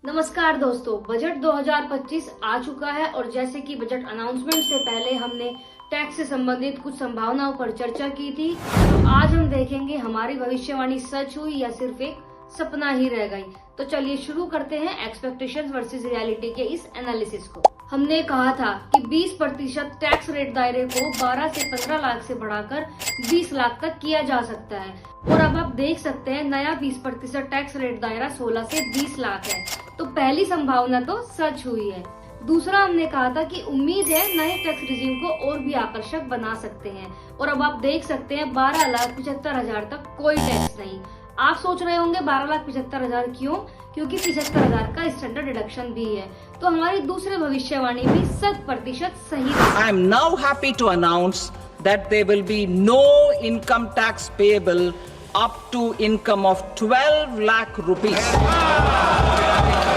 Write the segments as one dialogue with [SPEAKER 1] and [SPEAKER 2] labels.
[SPEAKER 1] नमस्कार दोस्तों, बजट 2025 आ चुका है और जैसे कि बजट अनाउंसमेंट से पहले हमने टैक्स से संबंधित कुछ संभावनाओं पर चर्चा की थी। तो आज हम देखेंगे हमारी भविष्यवाणी सच हुई या सिर्फ एक सपना ही रह गई। तो चलिए शुरू करते हैं एक्सपेक्टेशंस वर्सेस रियलिटी के इस एनालिसिस को। हमने कहा था कि 20% टैक्स रेट दायरे को 12 से 15 लाख से बढ़ाकर 20 लाख तक किया जा सकता है और अब आप देख सकते हैं नया 20% टैक्स रेट दायरा 16 से 20 लाख है। तो पहली संभावना तो सच हुई है। दूसरा हमने कहा था कि उम्मीद है नए टैक्स रिजीम को और भी आकर्षक बना सकते हैं और अब आप देख सकते हैं 12,75,000 तक कोई टैक्स नहीं। आप सोच रहे होंगे 12,75,000 क्यों? क्योंकि 75,000 का स्टैंडर्ड डिडक्शन भी है। तो हमारी दूसरी भविष्यवाणी भी 100% सही रही।
[SPEAKER 2] I am now happy to announce that there will be no income tax payable up to income of 12 lakh rupees.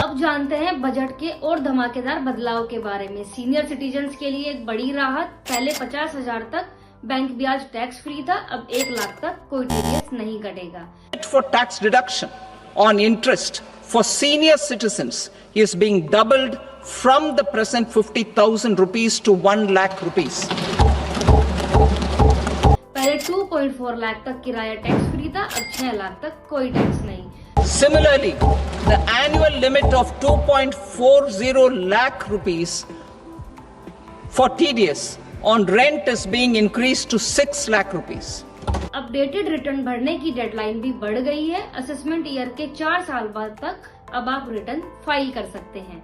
[SPEAKER 1] अब जानते हैं बजट के और धमाकेदार बदलाव के बारे में। सीनियर सिटीजन्स के लिए एक बड़ी राहत। पहले 50,000 तक बैंक ब्याज टैक्स फ्री था, अब 1 लाख तक कोई टीडीएस नहीं कटेगा।
[SPEAKER 2] For tax reduction on interest for senior citizens is being doubled from the present 50,000 rupees to 1 lakh rupees.
[SPEAKER 1] पहले 2.4 लाख तक किराया टैक्स फ्री था, अब 6 लाख तक कोई टैक्स नहीं।
[SPEAKER 2] Similarly, the annual limit of 2.40 lakh rupees for TDS on rent is being increased to 6 lakh rupees.
[SPEAKER 1] Updated return भरने की डेडलाइन भी बढ़ गई है। असेसमेंट ईयर के 4 साल बाद तक अब आप रिटर्न फाइल कर सकते हैं।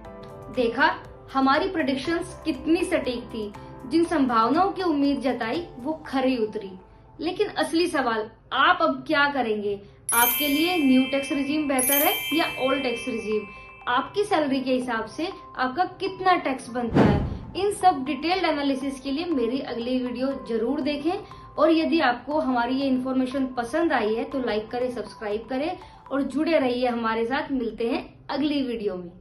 [SPEAKER 1] देखा, हमारी प्रेडिक्शंस कितनी सटीक थी। जिन संभावनाओं की उम्मीद जताई वो खरी उतरी। लेकिन असली सवाल, आप अब क्या करेंगे? आपके लिए न्यू टैक्स रिजीम बेहतर है या ओल्ड टैक्स रिजीम? आपकी सैलरी के हिसाब से आपका कितना टैक्स बनता है? इन सब डिटेल्ड एनालिसिस के लिए मेरी अगली वीडियो जरूर देखें और यदि आपको हमारी ये इन्फॉर्मेशन पसंद आई है तो लाइक करें, सब्सक्राइब करें और जुड़े रहिए हमारे साथ। मिलते हैं अगली वीडियो में।